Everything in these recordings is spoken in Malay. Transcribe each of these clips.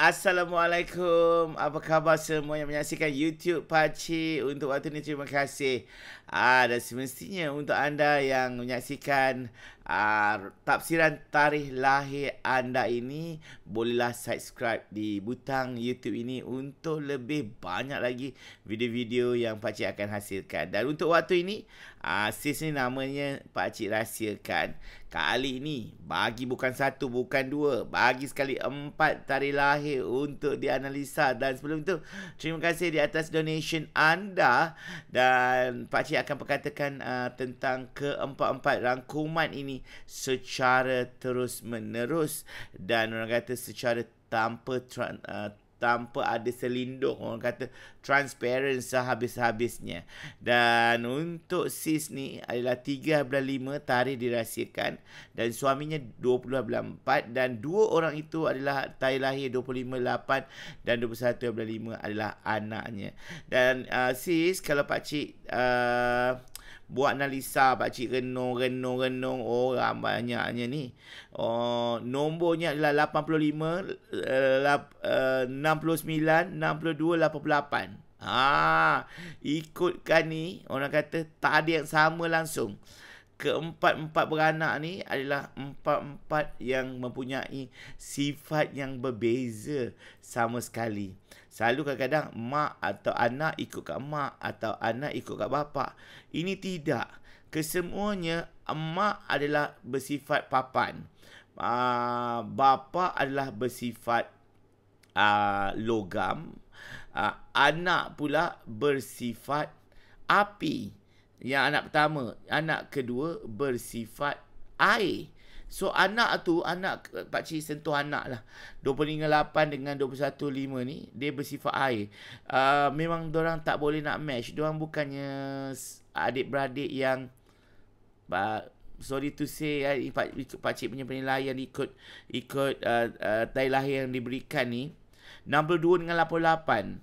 Assalamualaikum. Apa khabar semua yang menyaksikan YouTube Pakcik? Untuk waktu ini terima kasih. Dan semestinya untuk anda yang menyaksikan tafsiran tarikh lahir anda ini, bolehlah subscribe di butang YouTube ini untuk lebih banyak lagi video-video yang Pakcik akan hasilkan. Dan untuk waktu ini, sis ni namanya Pakcik rahsiakan. Kali ini bagi bukan satu, bukan dua, bagi sekali 4 tarikh lahir untuk dianalisa. Dan sebelum itu, terima kasih di atas donation anda. Dan Pakcik akan perkatakan tentang keempat-empat rangkuman ini secara terus menerus. Dan orang kata secara tanpa ada selindung, orang kata transparent sehabis-habisnya. Dan untuk sis ni adalah 13/5 tarikh dirahsiakan dan suaminya 20/4 dan dua orang itu adalah tarikh lahir 25/8 dan 21/5 adalah anaknya. Dan sis, kalau pakcik buat analisa, pakcik renung orang banyaknya ni. Nombornya adalah 85, 69, 62, 88. Ikutkan ni, orang kata tak ada yang sama langsung. Keempat-empat beranak ni adalah empat-empat yang mempunyai sifat yang berbeza sama sekali. Selalu kadang-kadang mak atau anak ikut kat mak atau anak ikut kat bapa. Ini tidak. Kesemuanya mak adalah bersifat papan. Bapa adalah bersifat logam. Anak pula bersifat api. Yang anak pertama, anak kedua bersifat air. So anak tu, pakcik sentuh anak lah, 25/8 dengan 21/5 ni, dia bersifat air. Memang diorang tak boleh nak match. Diorang bukannya adik-beradik yang sorry to say, pakcik punya penilaian ikut tarikh lahir yang diberikan ni, 62 dengan 88.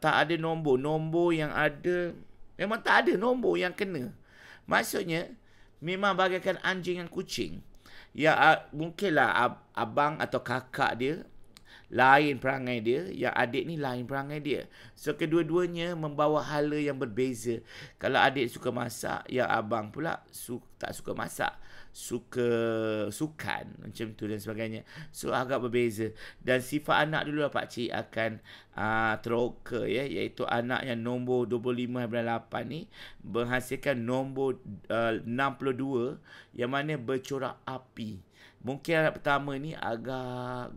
Tak ada nombor yang ada. Memang tak ada nombor yang kena. Maksudnya memang bagaikan anjing dan kucing. Ya, mungkinlah abang atau kakak dia lain perangai dia, yang adik ni lain perangai dia. So kedua-duanya membawa hala yang berbeza. Kalau adik suka masak, yang abang pula tak suka masak, suka sukan macam tu dan sebagainya. So agak berbeza. Dan sifat anak dulu lah pakcik akan teroka, ya, iaitu anak yang nombor 25/8 ni menghasilkan nombor 62 yang mana bercorak api. Mungkin anak pertama ni agak,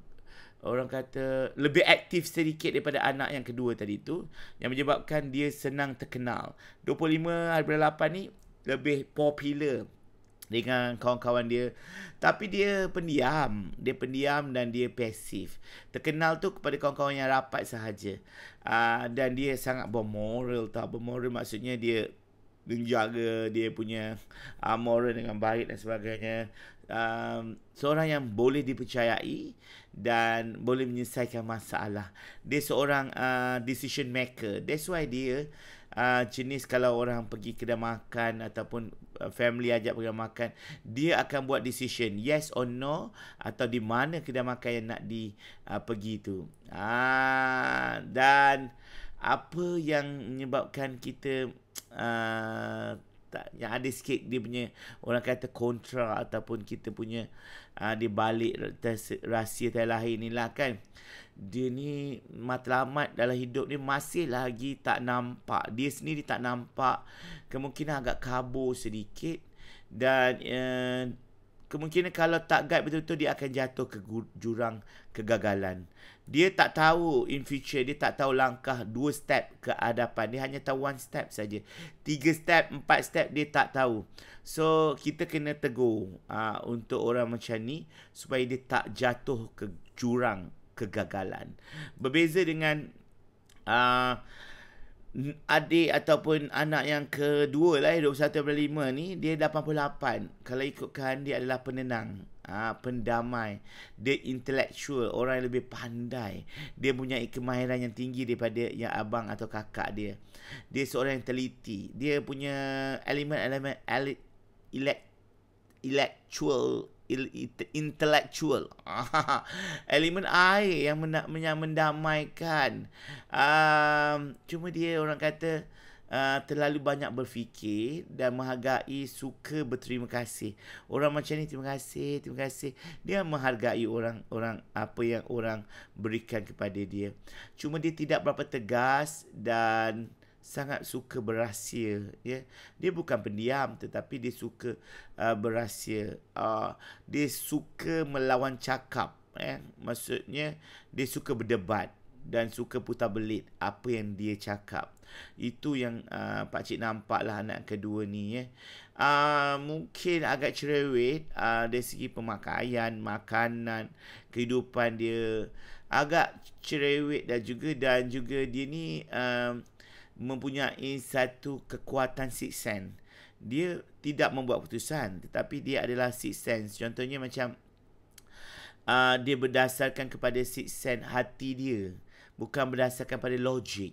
orang kata, lebih aktif sedikit daripada anak yang kedua tadi tu, yang menyebabkan dia senang terkenal. 25/8 ni lebih popular dengan kawan-kawan dia. Tapi dia pendiam. Dan dia pasif. Terkenal tu kepada kawan-kawan yang rapat sahaja. Dan dia sangat bermoral tau. Bermoral maksudnya dia menjaga dia punya moral dengan baik dan sebagainya. Seorang yang boleh dipercayai dan boleh menyelesaikan masalah. Dia seorang decision maker. That's why dia jenis kalau orang pergi kedai makan ataupun family ajak pergi makan, dia akan buat decision yes or no, atau di mana kedai makan yang nak pergi tu. Dan apa yang menyebabkan kita yang ada sikit dia punya, orang kata, kontra ataupun kita punya di balik rahsia tarikh lahir ni lah kan, dia ni matlamat dalam hidup ni masih lagi tak nampak. Dia sendiri tak nampak. Kemungkinan agak kabur sedikit. Dan kemungkinan kalau tak guide betul-betul, dia akan jatuh ke jurang kegagalan. Dia tak tahu in future. Dia tak tahu langkah 2 step ke hadapan. Dia hanya tahu 1 step saja. 3 step, 4 step dia tak tahu. So kita kena tegur untuk orang macam ni supaya dia tak jatuh ke jurang kegagalan. Berbeza dengan adik ataupun anak yang kedua lah, 21/5 ni, dia 88. Kalau ikutkan, dia adalah penenang, pendamai, dia intellectual, orang yang lebih pandai. Dia punya kemahiran yang tinggi daripada yang abang atau kakak dia. Dia seorang yang teliti. Dia punya elemen intellectual intellectual. Elemen air yang mendamaikan. Cuma dia orang kata terlalu banyak berfikir dan menghargai, suka berterima kasih. Orang macam ni terima kasih. Dia menghargai orang apa yang orang berikan kepada dia. Cuma dia tidak berapa tegas dan sangat suka berahsia, ya. Dia bukan pendiam tetapi dia suka berahsia. Dia suka melawan cakap, maksudnya dia suka berdebat dan suka putar belit apa yang dia cakap. Itu yang pakcik nampak lah anak kedua ni, ya. Mungkin agak cerewet dari segi pemakaian, makanan, kehidupan dia agak cerewet dan juga dia ni mempunyai satu kekuatan sixth sense. Dia tidak membuat keputusan tetapi dia adalah sixth sense. Contohnya macam dia berdasarkan kepada sixth sense hati dia, bukan berdasarkan pada logik.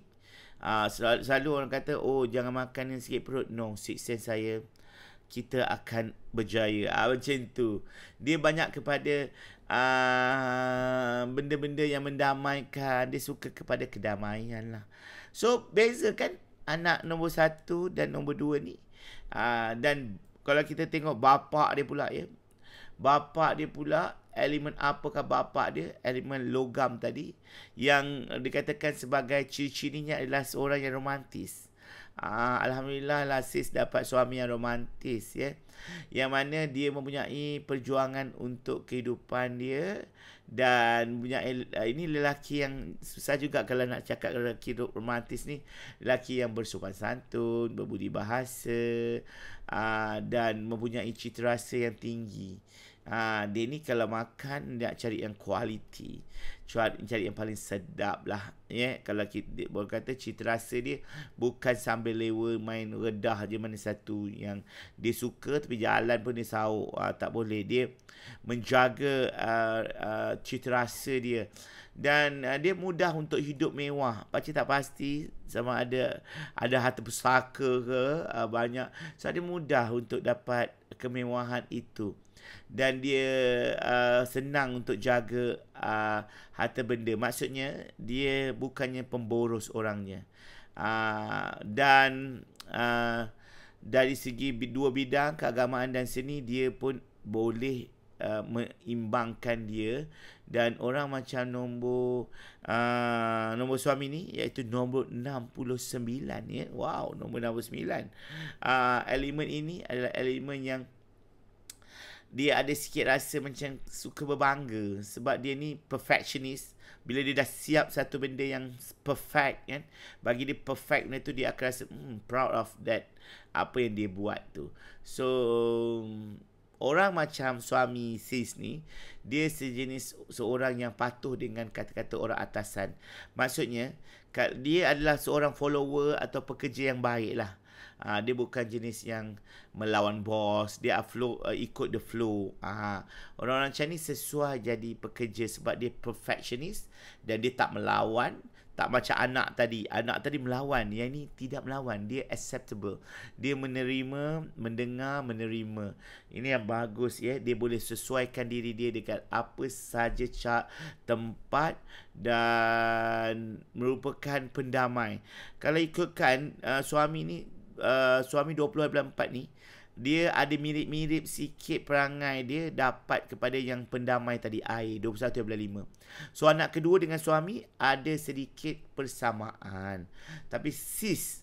Selalu orang kata, oh jangan makan yang sikit perut. No, sixth sense saya, kita akan berjaya. Macam tu. Dia banyak kepada benda-benda yang mendamaikan. Dia suka kepada kedamaian lah. So, beza kan anak nombor 1 dan nombor 2 ni. Dan kalau kita tengok bapak dia pula, ya. Bapak dia pula, elemen apakah bapak dia? Elemen logam tadi. Yang dikatakan sebagai ciri-cirinya adalah seorang yang romantis. Alhamdulillah lah sis dapat suami yang romantis, ya. Yang mana dia mempunyai perjuangan untuk kehidupan dia. Dan mempunyai, ini lelaki yang susah juga kalau nak cakap lelaki romantis ni. Lelaki yang bersopan santun, berbudi bahasa, dan mempunyai cita rasa yang tinggi. Dia ni kalau makan dia nak cari yang kualiti, cari yang paling sedap lah, ya. Kalau kita boleh kata cita rasa dia bukan sambil lewa main redah je mana satu yang dia suka, tapi jalan pun dia sauk. Tak boleh. Dia menjaga cita rasa dia. Dan dia mudah untuk hidup mewah. Pakcik tak pasti sama ada harta pusaka ke banyak. So dia mudah untuk dapat kemewahan itu. Dan dia senang untuk jaga harta benda. Maksudnya dia bukannya pemboros orangnya. Dan dari segi dua bidang, keagamaan dan seni, dia pun boleh mengimbangkan dia. Dan orang macam nombor suami ni, iaitu nombor 69, ya. Wow, nombor 69. Elemen ini adalah elemen yang dia ada sikit rasa macam suka berbangga sebab dia ni perfectionist. Bila dia dah siap satu benda yang perfect, kan, bagi dia perfect benda tu, dia akan rasa proud of that, apa yang dia buat tu. So orang macam suami sis ni, dia sejenis seorang yang patuh dengan kata-kata orang atasan. Maksudnya dia adalah seorang follower atau pekerja yang baik lah. Dia bukan jenis yang melawan bos. Dia ikut the flow. Orang-orang macam ni sesuai jadi pekerja sebab dia perfectionist dan dia tak melawan. Tak macam anak tadi. Anak tadi melawan. Yang ni tidak melawan. Dia acceptable. Dia menerima, mendengar, menerima. Ini yang bagus, ya. Dia boleh sesuaikan diri dia dengan apa saja tempat dan merupakan pendamai. Kalau ikutkan suami ni, suami 20/4 ni, dia ada mirip-mirip sikit perangai dia dapat kepada yang pendamai tadi, air 21/5. So anak kedua dengan suami ada sedikit persamaan. Tapi sis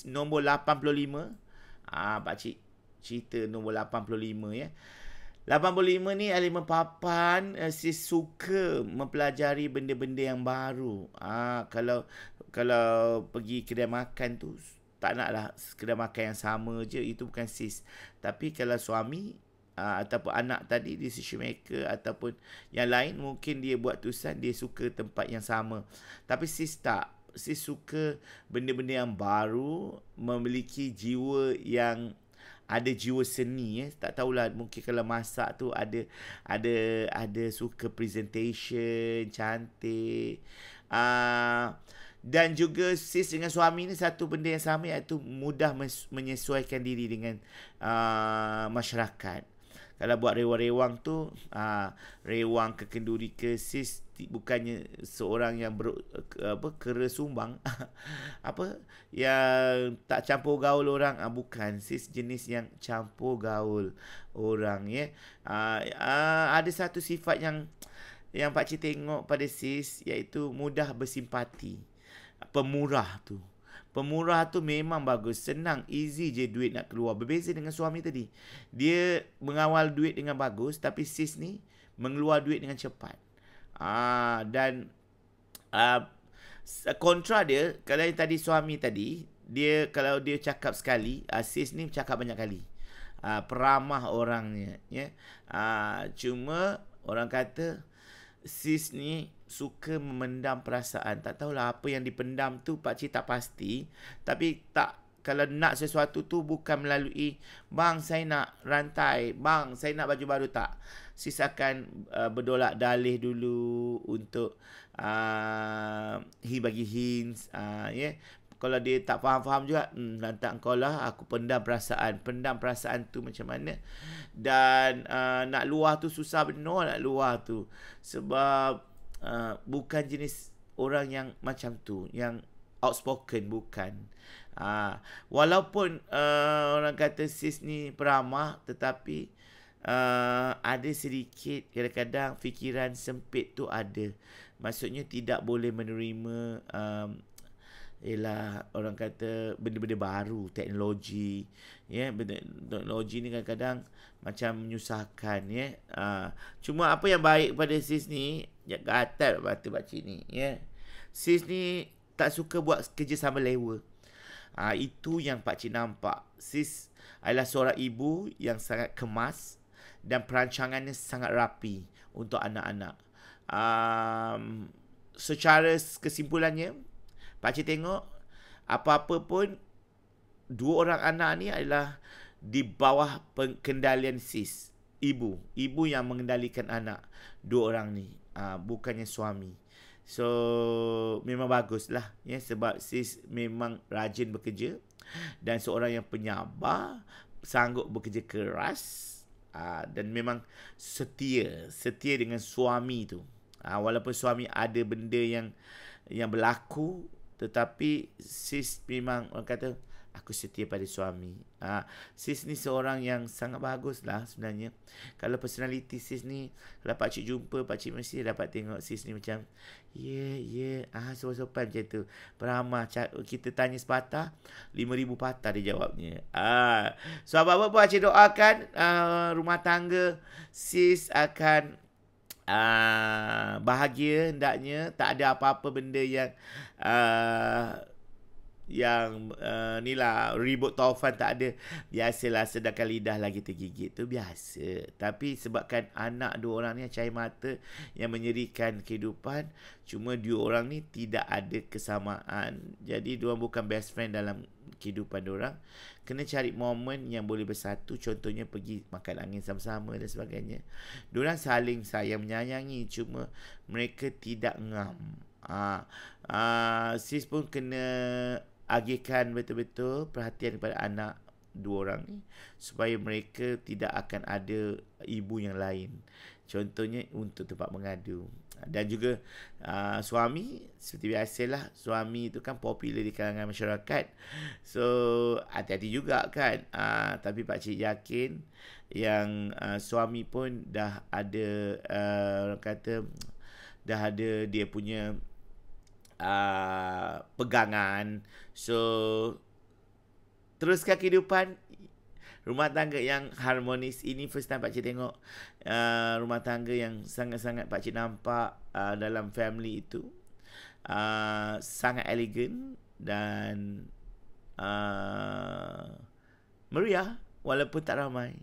nombor 85, pakcik cerita nombor 85, ya. 85 ni elemen papan. Sis suka mempelajari benda-benda yang baru. Kalau pergi kedai makan tu, tak naklah sekedar makan yang sama je. Itu bukan sis. Tapi kalau suami ataupun anak tadi, decision maker ataupun yang lain, mungkin dia buat tulisan, dia suka tempat yang sama. Tapi sis tak. Sis suka benda-benda yang baru, memiliki jiwa yang ada jiwa seni, ya. Tak tahulah, mungkin kalau masak tu ada suka presentation cantik. Dan juga sis dengan suami ni satu benda yang sama, iaitu mudah menyesuaikan diri dengan masyarakat. Kalau buat rewang-rewang tu, rewang ke kenduri ke, sis bukannya seorang yang kera sumbang apa yang tak campur gaul orang, bukan, sis jenis yang campur gaul orang, ya. Ada satu sifat yang pakcik tengok pada sis, iaitu mudah bersimpati. Pemurah tu. Pemurah tu memang bagus. Senang, easy je duit nak keluar. Berbeza dengan suami tadi. Dia mengawal duit dengan bagus, tapi sis ni mengeluar duit dengan cepat. Dan kontra dia, kalau yang tadi suami tadi, kalau dia cakap sekali, sis ni cakap banyak kali. Peramah orangnya, ya. Cuma orang kata sis ni suka memendam perasaan. Tak tahulah apa yang dipendam tu, pakcik tak pasti. Tapi kalau nak sesuatu tu bukan melalui, bang saya nak rantai, bang saya nak baju baru, tak. Sis akan berdolak dalih dulu untuk bagi hints, ya. Kalau dia tak faham-faham juga, lantak kau lah, aku pendam perasaan. Pendam perasaan tu macam mana. Dan nak luar tu susah benar, nak luar tu. Sebab bukan jenis orang yang macam tu, yang outspoken, bukan. Walaupun orang kata sis ni peramah, tetapi ada sedikit kadang-kadang fikiran sempit tu ada. Maksudnya tidak boleh menerima orang kata benda-benda baru, teknologi, ya. Teknologi ni kadang-kadang macam menyusahkan, ya. Cuma apa yang baik pada sis ni, gatal mata pakcik ni, ya. Sis ni tak suka buat kerja sama lewa. Itu yang pakcik nampak. Sis adalah seorang ibu yang sangat kemas dan perancangannya sangat rapi untuk anak-anak. Secara kesimpulannya, pakcik tengok apa-apa pun dua orang anak ni adalah di bawah kendalian sis, ibu yang mengendalikan anak dua orang ni, bukannya suami. So memang baguslah, ya, sebab sis memang rajin bekerja dan seorang yang penyabar, sanggup bekerja keras, dan memang setia dengan suami tu. Walaupun suami ada benda yang berlaku, tetapi sis memang orang kata, aku setia pada suami. Sis ni seorang yang sangat bagus lah sebenarnya. Kalau personality sis ni, kalau pakcik jumpa, pakcik mesti dapat tengok sis ni macam, sopan-sopan macam tu. Peramah. Kita tanya sepatah, 5,000 patah dia jawabnya. So apa-apa pakcik doakan rumah tangga sis akan bahagia hendaknya. Tak ada apa-apa benda yang ni lah, ribut taufan tak ada. Biasalah, sedangkan lidah lagi tergigit tu biasa. Tapi sebabkan anak dua orang ni cahaya mata yang menyerikan kehidupan, cuma dua orang ni tidak ada kesamaan. Jadi diorang bukan best friend dalam kehidupan diorang. Kena cari momen yang boleh bersatu. Contohnya pergi makan angin sama-sama dan sebagainya. Diorang saling sayang menyayangi, cuma mereka tidak ngam. Sis pun kena agihkan betul-betul perhatian kepada anak dua orang ni, supaya mereka tidak akan ada ibu yang lain. Contohnya untuk tempat mengadu. Dan juga suami, seperti biasalah, suami itu kan popular di kalangan masyarakat. So hati-hati juga kan. Tapi pakcik yakin yang suami pun dah ada orang kata, dah ada dia punya pegangan. So teruskan kehidupan rumah tangga yang harmonis. Ini first time pakcik tengok rumah tangga yang sangat-sangat pakcik nampak dalam family itu sangat elegan dan meriah walaupun tak ramai.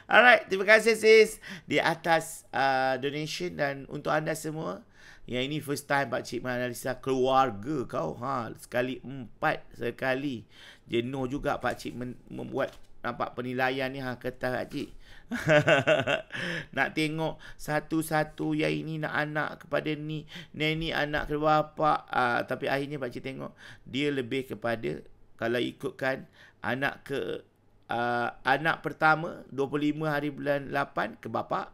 Alright, terima kasih sis di atas donation. Dan untuk anda semua yang ini first time pakcik menganalisa keluarga kau, sekali 4 sekali. Jenuh juga pakcik membuat nampak penilaian ni, kata pakcik. Nak tengok satu-satu, yang ini nak anak kepada ni anak ke bapa. Tapi akhirnya pakcik tengok dia lebih kepada, kalau ikutkan anak ke anak pertama 25 hari bulan 8 ke bapa.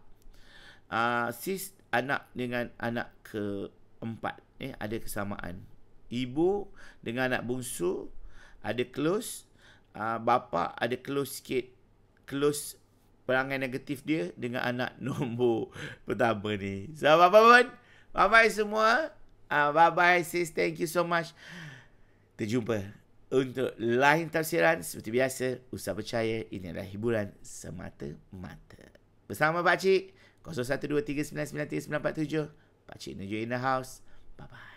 Sis anak dengan anak keempat. Ada kesamaan. Ibu dengan anak bungsu ada close. Bapa ada close sikit. Close perangai negatif dia dengan anak nombor pertama ni. So, apa-apa pun. Bye-bye semua. Bye-bye sis. Thank you so much. Terjumpa untuk lain tafsiran. Seperti biasa, usah percaya ini adalah hiburan semata-mata. Bersama Pakcik 0123993947. Pakcik Nuju in the house. Bye-bye.